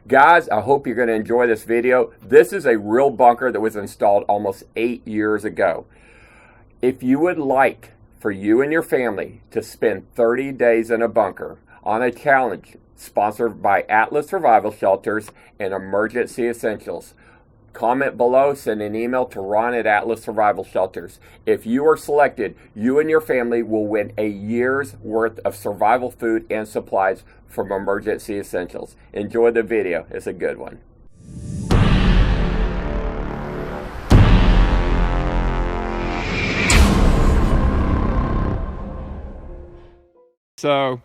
Guys, I hope you're going to enjoy this video. This is a real bunker that was installed almost 8 years ago. If you would like for you and your family to spend 30 days in a bunker on a challenge sponsored by Atlas Survival Shelters and Emergency Essentials, comment below, send an email to Ron at Atlas Survival Shelters. If you are selected, you and your family will win a year's worth of survival food and supplies from Emergency Essentials. Enjoy the video. It's a good one. So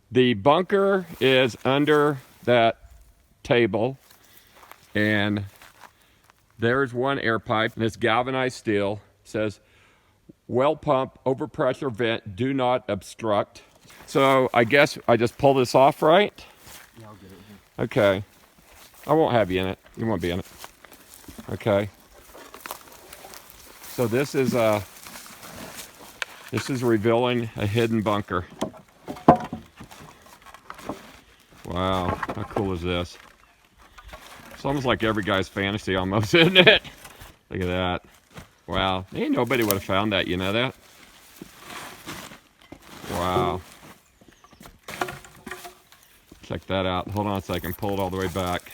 the bunker is under that table, and there's one air pipe, and it's galvanized steel. It says, well pump, overpressure vent, do not obstruct. So I guess I just pull this off, right? Yeah, I'll get it here. Okay. I won't have you in it. You won't be in it. Okay. So this is revealing a hidden bunker. Wow, how cool is this? It's almost like every guy's fantasy almost, isn't it? Look at that. Wow, ain't nobody would have found that, you know that? Wow. Check that out. Hold on a second, pull it all the way back.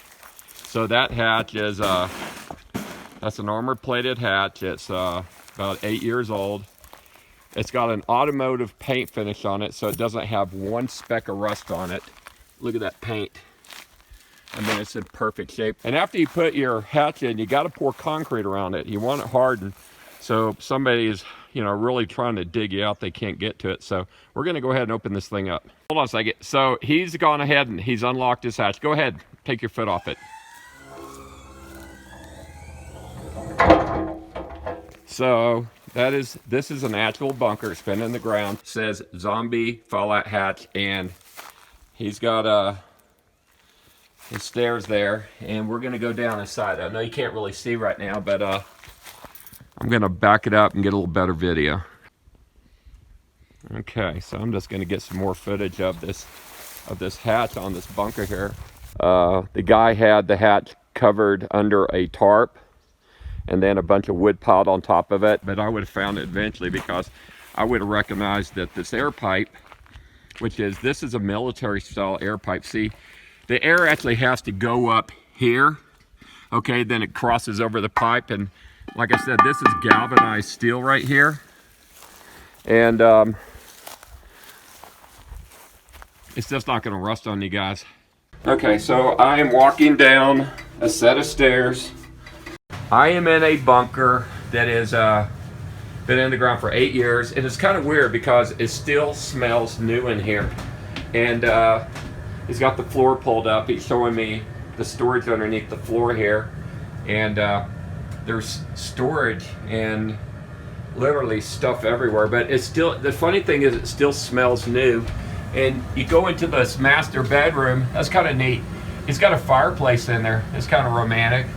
So that hatch is, that's an armor plated hatch. It's about 8 years old. It's got an automotive paint finish on it, so it doesn't have one speck of rust on it. Look at that paint. I mean, it's in perfect shape. And after you put your hatch in, you got to pour concrete around it. You want it hardened. So if somebody is, you know, really trying to dig you out, they can't get to it. So we're going to go ahead and open this thing up. Hold on a second. So he's gone ahead and he's unlocked his hatch. Go ahead, take your foot off it. So this is an actual bunker. It's been in the ground. It says zombie fallout hatch, and he's got his stairs there, and we're gonna go down inside. I know you can't really see right now, but I'm gonna back it up and get a little better video. Okay, so I'm just gonna get some more footage of this hatch on this bunker here. The guy had the hatch covered under a tarp, and then a bunch of wood piled on top of it. But I would have found it eventually, because I would have recognized that this air pipe, this is a military style air pipe. See, the air actually has to go up here. Okay, then it crosses over the pipe. And like I said, this is galvanized steel right here. And it's just not gonna rust on you guys. Okay, so I am walking down a set of stairs. I am in a bunker that has been in the ground for 8 years. And it's kind of weird because it still smells new in here. And he's got the floor pulled up. He's showing me the storage underneath the floor here. And there's storage and literally stuff everywhere. But it's still, the funny thing is, it still smells new. And you go into this master bedroom. That's kind of neat. He's got a fireplace in there. It's kind of romantic.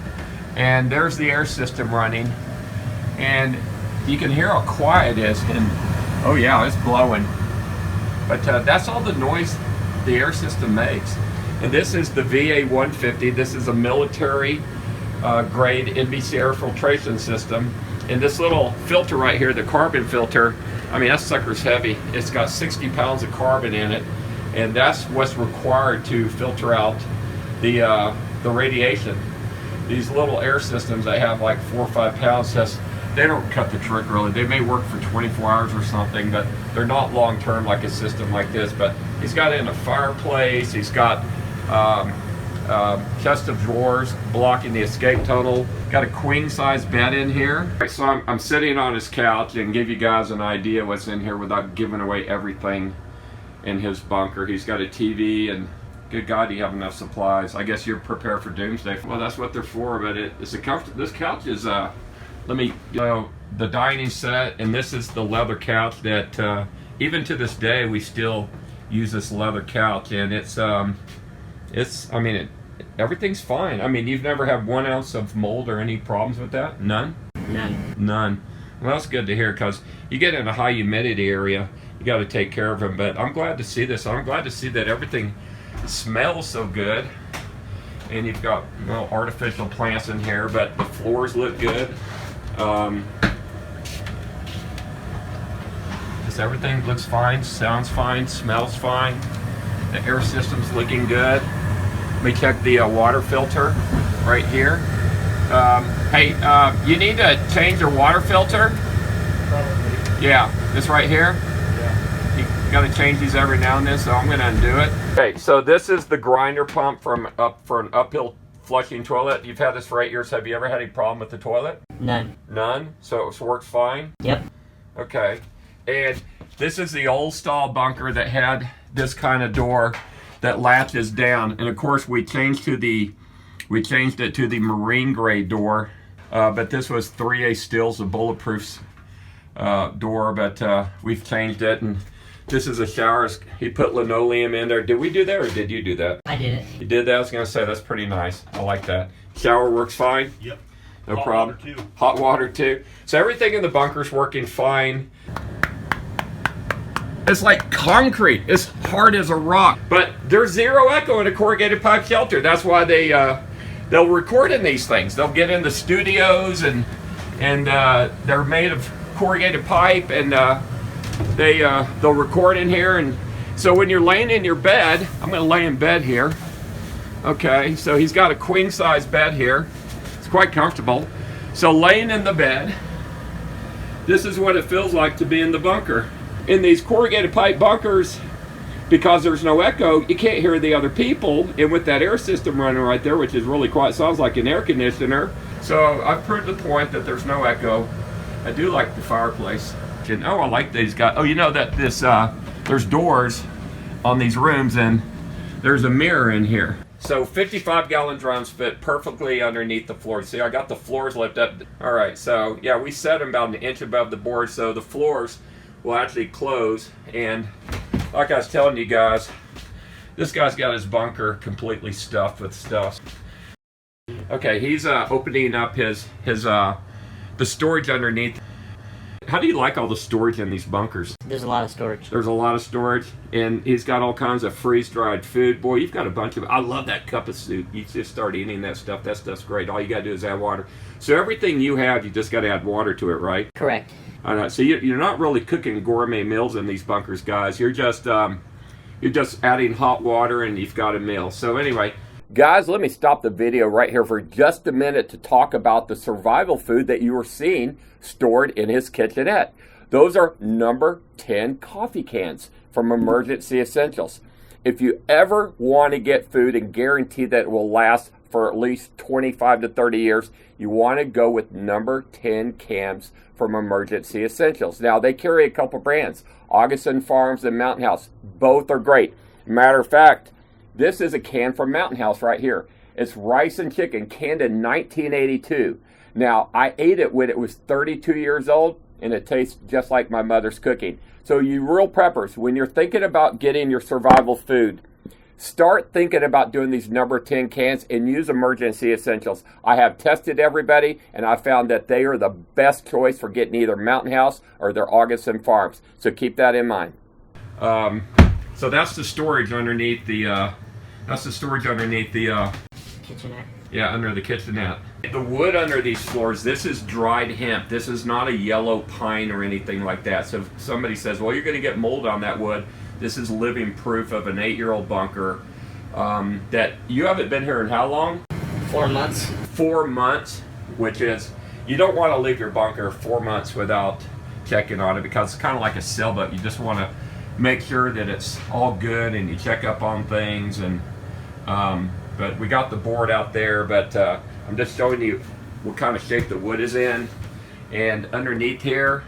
And there's the air system running, and you can hear how quiet it is, and oh yeah, it's blowing. But that's all the noise the air system makes. And this is the VA-150. This is a military grade NBC air filtration system. And this little filter right here, the carbon filter, I mean, that sucker's heavy. It's got 60 pounds of carbon in it, and that's what's required to filter out the radiation. These little air systems, they have like 4 or 5 pounds. They don't cut the trick really. They may work for 24 hours or something, but they're not long term like a system like this. But he's got it in a fireplace. He's got chest of drawers blocking the escape tunnel. Got a queen size bed in here. Right, so I'm sitting on his couch and give you guys an idea what's in here without giving away everything in his bunker. He's got a TV, and good God, do you have enough supplies? I guess you're prepared for Doomsday. Well, that's what they're for, but it's a comfort. This couch is, the dining set, and this is the leather couch that, even to this day, we still use this leather couch, and everything's fine. I mean, you've never had 1 ounce of mold or any problems with that? None? None. Well, that's good to hear, because you get in a high humidity area, you got to take care of them. But I'm glad to see this. I'm glad to see that everything smells so good. And you've got artificial plants in here, but the floors look good. Just everything looks fine, sounds fine, smells fine. The air system's looking good. Let me check the water filter right here. Hey, you need to change your water filter? Probably. Yeah, this right here? Yeah. You got to change these every now and then, so I'm going to undo it. Okay, so this is the grinder pump for an uphill flushing toilet. You've had this for 8 years. Have you ever had any problem with the toilet? None. None? So it works fine? Yep. Okay. And this is the old style bunker that had this kind of door that latches down. And of course we changed it to the marine grade door. But this was 3A Steel's a bulletproof door, but we've changed it. And this is a shower. He put linoleum in there. Did we do that or did you do that? I did it. You did that? I was going to say, that's pretty nice. I like that. Shower works fine? Yep. No Hot problem. water too. Hot water too. So everything in the bunker's working fine. It's like concrete. It's hard as a rock. But there's zero echo in a corrugated pipe shelter. That's why they'll record in these things. They'll get in the studios and they're made of corrugated pipe, and they'll record in here. And so when you're laying in your bed, I'm going to lay in bed here. Okay, so he's got a queen size bed here. It's quite comfortable. So laying in the bed, this is what it feels like to be in the bunker. In these corrugated pipe bunkers, because there's no echo, you can't hear the other people. And with that air system running right there, which is really quiet, sounds like an air conditioner. So I've proved the point that there's no echo. I do like the fireplace. And I like these guys. Oh, you know that there's doors on these rooms, and there's a mirror in here. So 55-gallon drums fit perfectly underneath the floor. See, I got the floors lifted up. All right, so yeah, we set them about an inch above the board, so the floors will actually close. And like I was telling you guys, this guy's got his bunker completely stuffed with stuff. Okay, he's opening up the storage underneath. How do you like all the storage in these bunkers? There's a lot of storage. There's a lot of storage, and he's got all kinds of freeze-dried food. Boy, you've got a bunch of. I love that cup of soup. You just start eating that stuff. That stuff's great. All you gotta do is add water. So everything you have, you just gotta add water to it, right? Correct. So you're not really cooking gourmet meals in these bunkers, guys. You're just adding hot water, and you've got a meal. So anyway, guys, let me stop the video right here for just a minute to talk about the survival food that you are seeing stored in his kitchenette. Those are number 10 coffee cans from Emergency Essentials. If you ever want to get food and guarantee that it will last for at least 25 to 30 years, you want to go with number 10 cans from Emergency Essentials. Now, they carry a couple brands, Augustin Farms and Mountain House. Both are great. Matter of fact, this is a can from Mountain House right here. It's rice and chicken, canned in 1982. Now, I ate it when it was 32 years old, and it tastes just like my mother's cooking. So you real preppers, when you're thinking about getting your survival food, start thinking about doing these number 10 cans and use Emergency Essentials. I have tested everybody, and I found that they are the best choice for getting either Mountain House or their Augustin Farms. So keep that in mind. So that's the storage underneath the Kitchenette. Yeah, under the kitchenette. The wood under these floors, this is dried hemp. This is not a yellow pine or anything like that. So if somebody says, well, you're going to get mold on that wood, this is living proof of an 8-year-old bunker. That you haven't been here in how long? 4 months. 4 months, which is, you don't want to leave your bunker 4 months without checking on it, because it's kind of like a sailboat. You just want to make sure that it's all good and you check up on things. And but we got the board out there, but I'm just showing you what kind of shape the wood is in. And underneath here,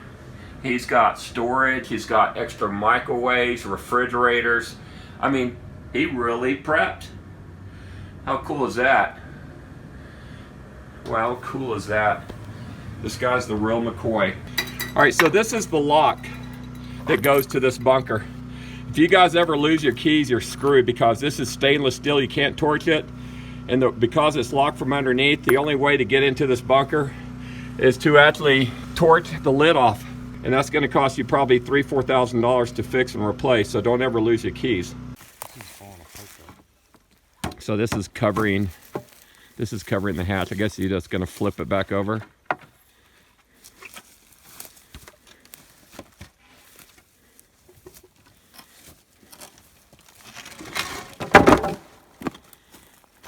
he's got storage, he's got extra microwaves, refrigerators. I mean, he really prepped. How cool is that? Well, how cool is that? This guy's the real McCoy. All right, so this is the lock that goes to this bunker. If you guys ever lose your keys, you're screwed, because this is stainless steel. You can't torch it. And because it's locked from underneath, the only way to get into this bunker is to actually torch the lid off. And that's going to cost you probably $3,000 to $4,000 to fix and replace. So don't ever lose your keys. So this is covering This is covering the hatch. I guess you're just gonna flip it back over.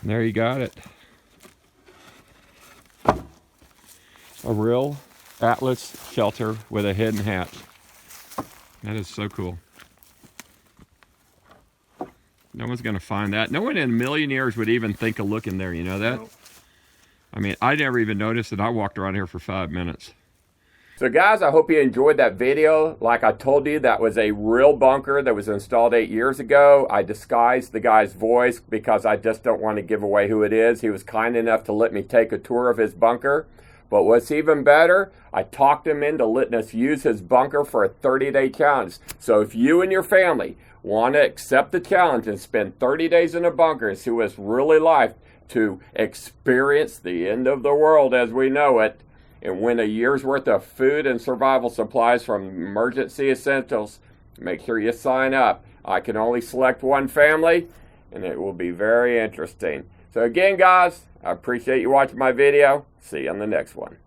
There you got it. A real Atlas shelter with a hidden hatch. That is so cool. No one's gonna find that. No one in a million years would even think of looking there, you know that? Nope. I mean, I never even noticed it. I walked around here for 5 minutes. So guys, I hope you enjoyed that video. Like I told you, that was a real bunker that was installed 8 years ago. I disguised the guy's voice because I just don't want to give away who it is. He was kind enough to let me take a tour of his bunker. But what's even better, I talked him into letting us use his bunker for a 30-day challenge. So if you and your family want to accept the challenge and spend 30 days in a bunker and see what it's really like to experience the end of the world as we know it, and win a year's worth of food and survival supplies from Emergency Essentials, make sure you sign up. I can only select one family, and it will be very interesting. So again, guys, I appreciate you watching my video. See you on the next one.